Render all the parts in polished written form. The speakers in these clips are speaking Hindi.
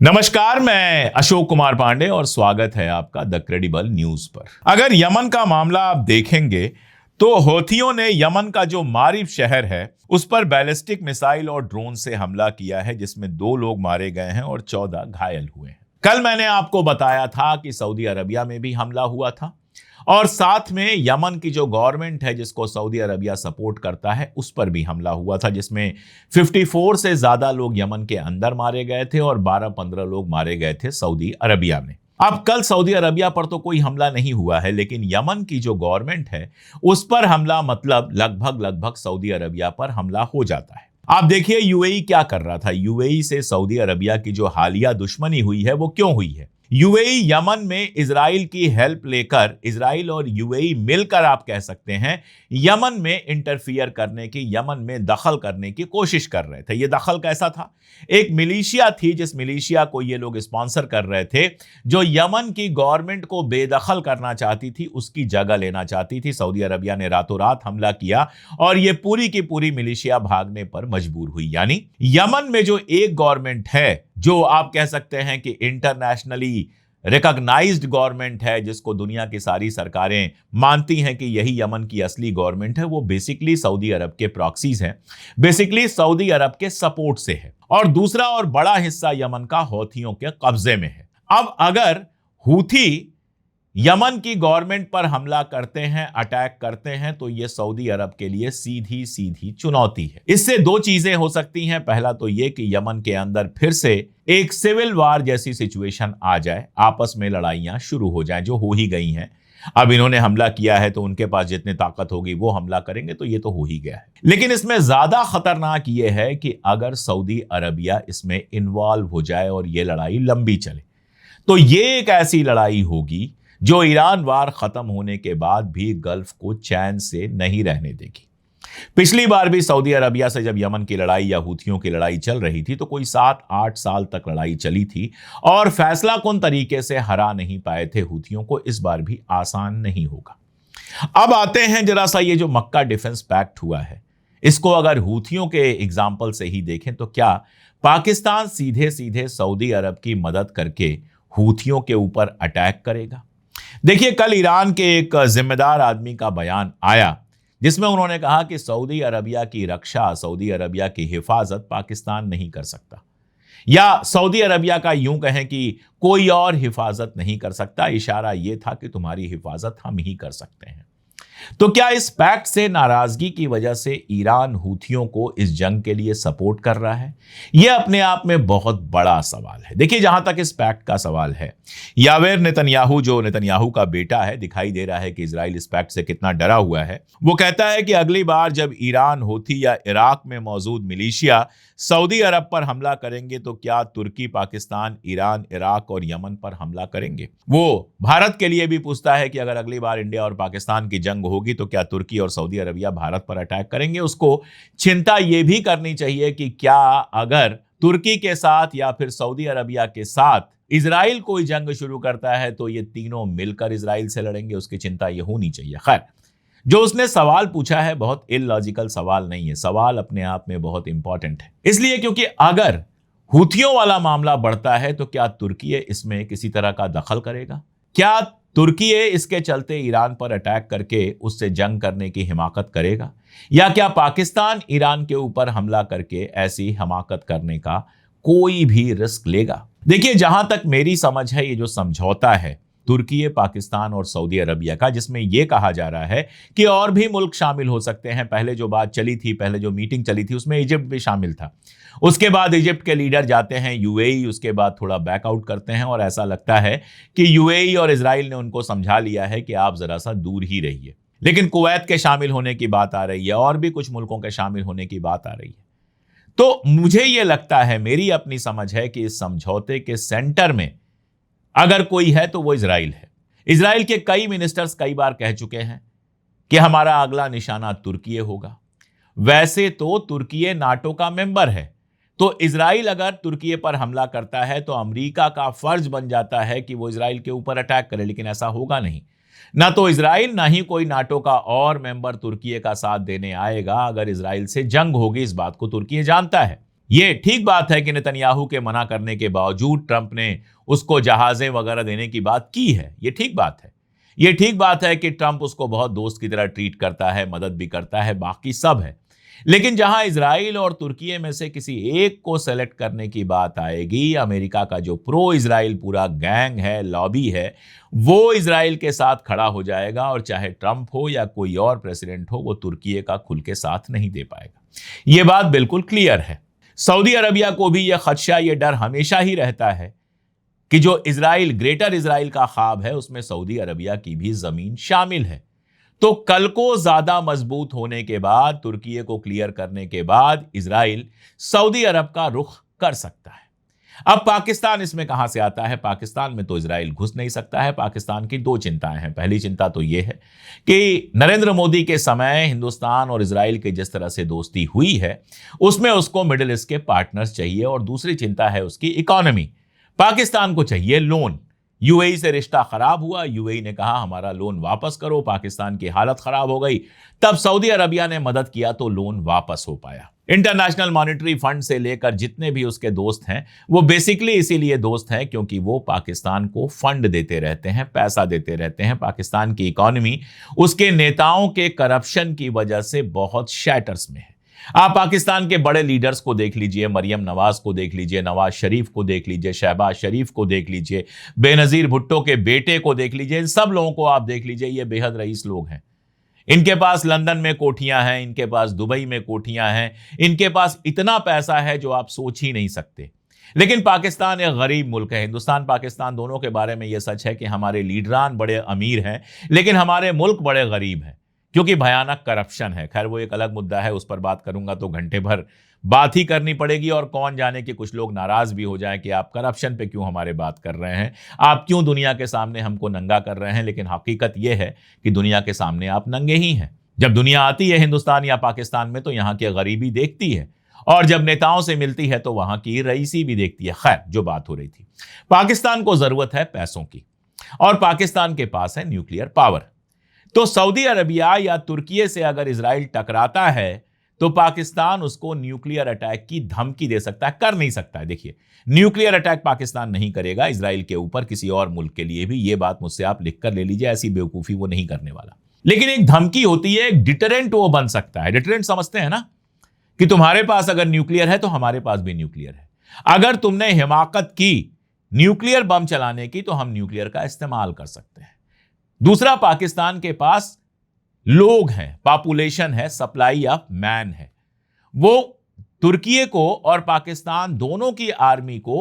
नमस्कार, मैं अशोक कुमार पांडे और स्वागत है आपका द क्रेडिबल न्यूज पर। अगर यमन का मामला आप देखेंगे तो हौथियों ने यमन का जो मारिब शहर है उस पर बैलिस्टिक मिसाइल और ड्रोन से हमला किया है, जिसमें 2 लोग मारे गए हैं और 14 घायल हुए हैं। कल मैंने आपको बताया था कि सऊदी अरबिया में भी हमला हुआ था और साथ में यमन की जो गवर्नमेंट है जिसको सऊदी अरबिया सपोर्ट करता है उस पर भी हमला हुआ था, जिसमें 54 से ज्यादा लोग यमन के अंदर मारे गए थे और 12-15 लोग मारे गए थे सऊदी अरबिया में। अब कल सऊदी अरबिया पर तो कोई हमला नहीं हुआ है, लेकिन यमन की जो गवर्नमेंट है उस पर हमला मतलब लगभग सऊदी अरबिया पर हमला हो जाता है। आप देखिए यूएई क्या कर रहा था। यूएई से सऊदी अरबिया की जो हालिया दुश्मनी हुई है वो क्यों हुई है? यूएई यमन में इजराइल की हेल्प लेकर, इजराइल और यूएई मिलकर आप कह सकते हैं यमन में इंटरफियर करने की, यमन में दखल करने की कोशिश कर रहे थे। ये दखल कैसा था? एक मिलिशिया थी जिस मिलिशिया को ये लोग स्पॉन्सर कर रहे थे, जो यमन की गवर्नमेंट को बेदखल करना चाहती थी, उसकी जगह लेना चाहती थी। सऊदी अरबिया ने रातों रात हमला किया और ये पूरी की पूरी मिलिशिया भागने पर मजबूर हुई। यानी यमन में जो एक गवर्नमेंट है, जो आप कह सकते हैं कि इंटरनेशनली रिकॉग्नाइज्ड गवर्नमेंट है, जिसको दुनिया की सारी सरकारें मानती हैं कि यही यमन की असली गवर्नमेंट है, वो बेसिकली सऊदी अरब के प्रॉक्सीज हैं, बेसिकली सऊदी अरब के सपोर्ट से है। और दूसरा और बड़ा हिस्सा यमन का हौथियों के कब्जे में है। अब अगर हूथी यमन की गवर्नमेंट पर हमला करते हैं, अटैक करते हैं, तो यह सऊदी अरब के लिए सीधी सीधी चुनौती है। इससे 2 चीजें हो सकती हैं। पहला तो यह कि यमन के अंदर फिर से एक सिविल वार जैसी सिचुएशन आ जाए, आपस में लड़ाइयां शुरू हो जाएं, जो हो ही गई हैं। अब इन्होंने हमला किया है तो उनके पास जितनी ताकत होगी वो हमला करेंगे, तो ये तो हो ही गया है। लेकिन इसमें ज्यादा खतरनाक ये है कि अगर सऊदी अरबिया इसमें इन्वॉल्व हो जाए और ये लड़ाई लंबी चले, तो ये एक ऐसी लड़ाई होगी जो ईरान वार खत्म होने के बाद भी गल्फ को चैन से नहीं रहने देगी। पिछली बार भी सऊदी अरबिया से जब यमन की लड़ाई या हूथियों की लड़ाई चल रही थी तो कोई 7-8 साल तक लड़ाई चली थी और फैसला कुन तरीके से हरा नहीं पाए थे हूथियों को। इस बार भी आसान नहीं होगा। अब आते हैं जरा सा ये जो मक्का डिफेंस पैक्ट हुआ है, इसको अगर हूथियों के एग्जाम्पल से ही देखें तो क्या पाकिस्तान सीधे सीधे सऊदी अरब की मदद करके हूथियों के ऊपर अटैक करेगा? देखिए, कल ईरान के एक जिम्मेदार आदमी का बयान आया जिसमें उन्होंने कहा कि सऊदी अरबिया की रक्षा, सऊदी अरबिया की हिफाजत पाकिस्तान नहीं कर सकता, या सऊदी अरबिया का यूं कहें कि कोई और हिफाजत नहीं कर सकता। इशारा यह था कि तुम्हारी हिफाजत हम ही कर सकते हैं। तो क्या इस पैक्ट से नाराजगी की वजह से ईरान हूथियों को इस जंग के लिए सपोर्ट कर रहा है? यह अपने आप में बहुत बड़ा सवाल है। देखिए, जहां तक इस पैक्ट का सवाल है, यावेर नेतन्याहू, जो नेतन्याहू का बेटा है, दिखाई दे रहा है कि इजराइल इस पैक्ट से कितना डरा हुआ है। वो कहता है कि अगली बार जब ईरान, हूथी या इराक में मौजूद मिलिशिया सऊदी अरब पर हमला करेंगे तो क्या तुर्की, पाकिस्तान, ईरान, इराक और यमन पर हमला करेंगे? वो भारत के लिए भी पूछता है कि अगर अगली बार इंडिया और पाकिस्तान की जंग होगी तो क्या तुर्की और सऊदी अरबिया भारत पर अटैक करेंगे? उसको चिंता यह भी करनी चाहिए कि क्या अगर तुर्की के साथ या फिर सऊदी अरबिया के साथ इजराइल कोई जंग शुरू करता है तो ये तीनों मिलकर इजराइल से लड़ेंगे। उसकी चिंता यह होनी चाहिए। खैर, जो उसने सवाल पूछा है बहुत इलॉजिकल सवाल नहीं है, सवाल अपने आप में बहुत इंपॉर्टेंट है। इसलिए क्योंकि अगर हूथियों वाला मामला बढ़ता है तो क्या तुर्की इसमें किसी तरह का दखल करेगा? क्या तुर्की इसके चलते ईरान पर अटैक करके उससे जंग करने की हिमाकत करेगा? या क्या पाकिस्तान ईरान के ऊपर हमला करके ऐसी हिमाकत करने का कोई भी रिस्क लेगा? देखिए, जहां तक मेरी समझ है, ये जो समझौता है तुर्की, पाकिस्तान और सऊदी अरबिया का, जिसमें यह कहा जा रहा है कि और भी मुल्क शामिल हो सकते हैं। पहले जो बात चली थी, पहले जो मीटिंग चली थी, उसमें इजिप्ट भी शामिल था। उसके बाद इजिप्ट के लीडर जाते हैं यूएई, उसके बाद थोड़ा बैकआउट करते हैं और ऐसा लगता है कि यूएई और इजराइल ने उनको समझा लिया है कि आप जरा सा दूर ही रहिए। लेकिन कुवैत के शामिल होने की बात आ रही है और भी कुछ मुल्कों के शामिल होने की बात आ रही है। तो मुझे यह लगता है, मेरी अपनी समझ है कि इस समझौते के सेंटर में अगर कोई है तो वो इजराइल है। इजराइल के कई मिनिस्टर्स कई बार कह चुके हैं कि हमारा अगला निशाना तुर्की होगा। वैसे तो तुर्की नाटो का मेंबर है, तो इजराइल अगर तुर्की पर हमला करता है तो अमेरिका का फर्ज बन जाता है कि वो इजराइल के ऊपर अटैक करे, लेकिन ऐसा होगा नहीं। ना तो इजराइल ना ही कोई नाटो का और मेंबर तुर्की का साथ देने आएगा। अगर इजराइल से जंग होगी, इस बात को तुर्की जानता है। ये ठीक बात है कि नेतन्याहू के मना करने के बावजूद ट्रंप ने उसको जहाजें वगैरह देने की बात की है। ये ठीक बात है। ये ठीक बात है कि ट्रंप उसको बहुत दोस्त की तरह ट्रीट करता है, मदद भी करता है, बाकी सब है। लेकिन जहां इजराइल और तुर्की में से किसी एक को सेलेक्ट करने की बात आएगी, अमेरिका का जो प्रो इजराइल पूरा गैंग है, लॉबी है, वो इजराइल के साथ खड़ा हो जाएगा और चाहे ट्रंप हो या कोई और प्रेसिडेंट हो, वो तुर्की का खुल के साथ नहीं दे पाएगा। ये बात बिल्कुल क्लियर है। सऊदी अरबिया को भी यह खदशा, यह डर हमेशा ही रहता है कि जो इजराइल, ग्रेटर इजराइल का ख्वाब है, उसमें सऊदी अरबिया की भी जमीन शामिल है। तो कल को ज्यादा मजबूत होने के बाद, तुर्की को क्लियर करने के बाद, इजराइल सऊदी अरब का रुख कर सकता है। अब पाकिस्तान इसमें कहां से आता है? पाकिस्तान में तो इजराइल घुस नहीं सकता है। पाकिस्तान की दो चिंताएं हैं। पहली चिंता तो यह है कि नरेंद्र मोदी के समय हिंदुस्तान और इजराइल की जिस तरह से दोस्ती हुई है, उसमें उसको मिडिल ईस्ट के पार्टनर्स चाहिए। और दूसरी चिंता है उसकी इकोनॉमी। पाकिस्तान को चाहिए लोन। यूएई से रिश्ता खराब हुआ, यूएई ने कहा हमारा लोन वापस करो, पाकिस्तान की हालत खराब हो गई, तब सऊदी अरबिया ने मदद किया तो लोन वापस हो पाया। इंटरनेशनल मॉनेटरी फंड से लेकर जितने भी उसके दोस्त हैं, वो बेसिकली इसीलिए दोस्त हैं क्योंकि वो पाकिस्तान को फंड देते रहते हैं, पैसा देते रहते हैं। पाकिस्तान की इकोनॉमी उसके नेताओं के करप्शन की वजह से बहुत शैटर्स में है। आप पाकिस्तान के बड़े लीडर्स को देख लीजिए, मरियम नवाज को देख लीजिए, नवाज शरीफ को देख लीजिए, शहबाज शरीफ को देख लीजिए, बेनजीर भुट्टो के बेटे को देख लीजिए, इन सब लोगों को आप देख लीजिए, ये बेहद रईस लोग हैं। इनके पास लंदन में कोठियां हैं, इनके पास दुबई में कोठियां हैं, इनके पास इतना पैसा है जो आप सोच ही नहीं सकते। लेकिन पाकिस्तान एक गरीब मुल्क है। हिंदुस्तान पाकिस्तान दोनों के बारे में यह सच है कि हमारे लीडरान बड़े अमीर हैं, लेकिन हमारे मुल्क बड़े गरीब हैं क्योंकि भयानक करप्शन है। खैर वो एक अलग मुद्दा है, उस पर बात करूंगा तो घंटे भर बात ही करनी पड़ेगी और कौन जाने कि कुछ लोग नाराज भी हो जाएं कि आप करप्शन पे क्यों हमारे बात कर रहे हैं, आप क्यों दुनिया के सामने हमको नंगा कर रहे हैं। लेकिन हकीकत यह है कि दुनिया के सामने आप नंगे ही हैं। जब दुनिया आती है हिंदुस्तान या पाकिस्तान में तो यहाँ की गरीबी देखती है, और जब नेताओं से मिलती है तो वहां की रईसी भी देखती है। खैर जो बात हो रही थी, पाकिस्तान को जरूरत है पैसों की और पाकिस्तान के पास है न्यूक्लियर पावर। तो सऊदी अरबिया या तुर्की से अगर इजराइल टकराता है तो पाकिस्तान उसको न्यूक्लियर अटैक की धमकी दे सकता है, कर नहीं सकता है। देखिए, न्यूक्लियर अटैक पाकिस्तान नहीं करेगा इजराइल के ऊपर, किसी और मुल्क के लिए भी। ये बात मुझसे आप लिख कर ले लीजिए, ऐसी बेवकूफी वो नहीं करने वाला। लेकिन एक धमकी होती है, एक डिटरेंट वो बन सकता है। डिटरेंट समझते हैं ना, कि तुम्हारे पास अगर न्यूक्लियर है तो हमारे पास भी न्यूक्लियर है। अगर तुमने हिमाकत की न्यूक्लियर बम चलाने की तो हम न्यूक्लियर का इस्तेमाल कर सकते हैं। दूसरा, पाकिस्तान के पास लोग हैं, पॉपुलेशन है, सप्लाई ऑफ मैन है। वो तुर्की को और पाकिस्तान दोनों की आर्मी को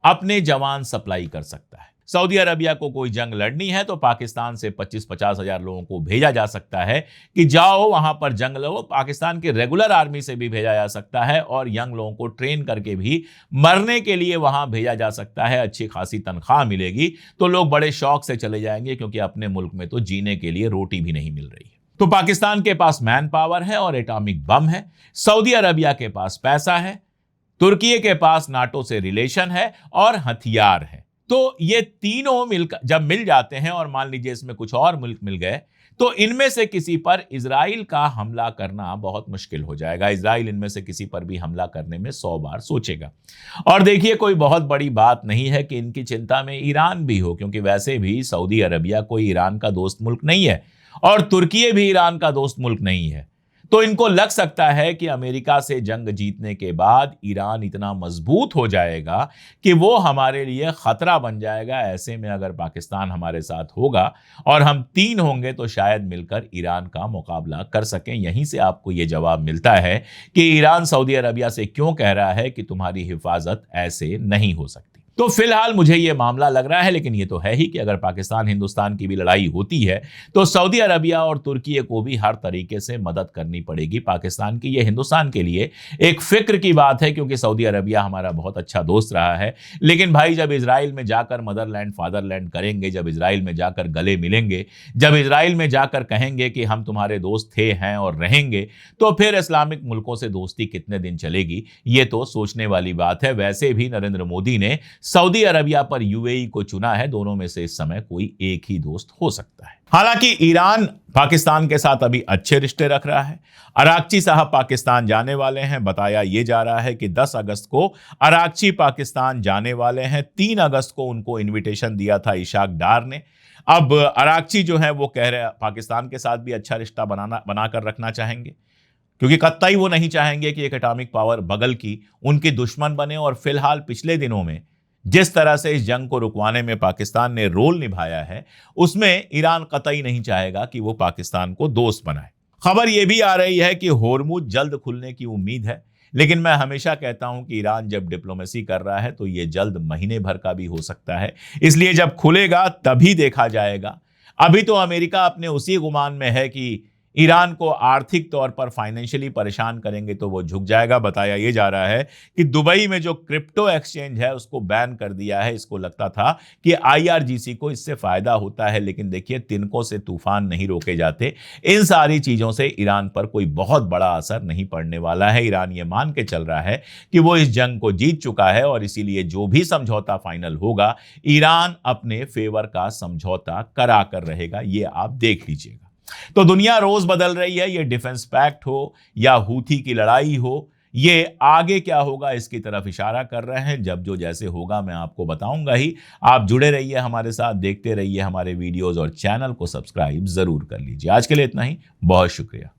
अपने जवान सप्लाई कर सकता है। सऊदी अरबिया को कोई जंग लड़नी है तो पाकिस्तान से 25-50 हजार लोगों को भेजा जा सकता है कि जाओ वहां पर जंग लड़ो। पाकिस्तान की रेगुलर आर्मी से भी भेजा जा सकता है और यंग लोगों को ट्रेन करके भी मरने के लिए वहां भेजा जा सकता है। अच्छी खासी तनख्वाह मिलेगी तो लोग बड़े शौक से चले जाएंगे, क्योंकि अपने मुल्क में तो जीने के लिए रोटी भी नहीं मिल रही है। तो पाकिस्तान के पास मैन पावर है और एटॉमिक बम है, सऊदी अरबिया के पास पैसा है, तुर्की के पास नाटो से रिलेशन है और हथियार है। तो ये तीनों मिलकर जब मिल जाते हैं, और मान लीजिए इसमें कुछ और मुल्क मिल गए, तो इनमें से किसी पर इजराइल का हमला करना बहुत मुश्किल हो जाएगा। इजराइल इनमें से किसी पर भी हमला करने में 100 बार सोचेगा। और देखिए, कोई बहुत बड़ी बात नहीं है कि इनकी चिंता में ईरान भी हो, क्योंकि वैसे भी सऊदी अरबिया कोई ईरान का दोस्त मुल्क नहीं है और तुर्की भी ईरान का दोस्त मुल्क नहीं है। तो इनको लग सकता है कि अमेरिका से जंग जीतने के बाद ईरान इतना मजबूत हो जाएगा कि वो हमारे लिए खतरा बन जाएगा। ऐसे में अगर पाकिस्तान हमारे साथ होगा और हम 3 होंगे तो शायद मिलकर ईरान का मुकाबला कर सकें। यहीं से आपको ये जवाब मिलता है कि ईरान सऊदी अरबिया से क्यों कह रहा है कि तुम्हारी हिफाजत ऐसे नहीं हो सकती। तो फिलहाल मुझे यह मामला लग रहा है, लेकिन यह तो है ही कि अगर पाकिस्तान हिंदुस्तान की भी लड़ाई होती है तो सऊदी अरबिया और तुर्की को भी हर तरीके से मदद करनी पड़ेगी पाकिस्तान की। यह हिंदुस्तान के लिए एक फिक्र की बात है, क्योंकि सऊदी अरबिया हमारा बहुत अच्छा दोस्त रहा है। लेकिन भाई, जब इजराइल में जाकर मदरलैंड फादरलैंड करेंगे, जब इजराइल में जाकर गले मिलेंगे, जब इजराइल में जाकर कहेंगे कि हम तुम्हारे दोस्त थे, हैं और रहेंगे, तो फिर इस्लामिक मुल्कों से दोस्ती कितने दिन चलेगी? ये तो सोचने वाली बात है। वैसे भी नरेंद्र मोदी ने सऊदी अरबिया पर यूएई को चुना है। दोनों में से इस समय कोई एक ही दोस्त हो सकता है। हालांकि ईरान पाकिस्तान के साथ अभी अच्छे रिश्ते रख रहा है। अरागची साहब पाकिस्तान जाने वाले हैं। बताया यह जा रहा है कि 10 अगस्त को अरागची पाकिस्तान जाने वाले हैं। 3 अगस्त को उनको इन्विटेशन दिया था इशाक डार ने। अब अरागची जो है वो कह रहे हैं पाकिस्तान के साथ भी अच्छा रिश्ता बनाकर रखना चाहेंगे, क्योंकि कतई वो नहीं चाहेंगे कि एक एटॉमिक पावर बगल की उनकी दुश्मन बने। और फिलहाल पिछले दिनों में जिस तरह से इस जंग को रुकवाने में पाकिस्तान ने रोल निभाया है, उसमें ईरान कतई नहीं चाहेगा कि वो पाकिस्तान को दोस्त बनाए। खबर यह भी आ रही है कि होर्मुज जल्द खुलने की उम्मीद है, लेकिन मैं हमेशा कहता हूं कि ईरान जब डिप्लोमेसी कर रहा है तो यह जल्द महीने भर का भी हो सकता है। इसलिए जब खुलेगा तभी देखा जाएगा। अभी तो अमेरिका अपने उसी गुमान में है कि ईरान को आर्थिक तौर पर फाइनेंशियली परेशान करेंगे तो वो झुक जाएगा। बताया यह जा रहा है कि दुबई में जो क्रिप्टो एक्सचेंज है उसको बैन कर दिया है। इसको लगता था कि आईआरजीसी को इससे फायदा होता है, लेकिन देखिए तिनकों से तूफान नहीं रोके जाते। इन सारी चीजों से ईरान पर कोई बहुत बड़ा असर नहीं पड़ने वाला है। ईरान ये मान के चल रहा है कि वो इस जंग को जीत चुका है और इसीलिए जो भी समझौता फाइनल होगा ईरान अपने फेवर का समझौता करा कर रहेगा। ये आप देख लीजिएगा। तो दुनिया रोज बदल रही है। ये डिफेंस पैक्ट हो या हूथी की लड़ाई हो, ये आगे क्या होगा इसकी तरफ इशारा कर रहे हैं। जब जो जैसे होगा मैं आपको बताऊंगा ही। आप जुड़े रहिए हमारे साथ, देखते रहिए हमारे वीडियोस और चैनल को सब्सक्राइब जरूर कर लीजिए। आज के लिए इतना ही, बहुत शुक्रिया।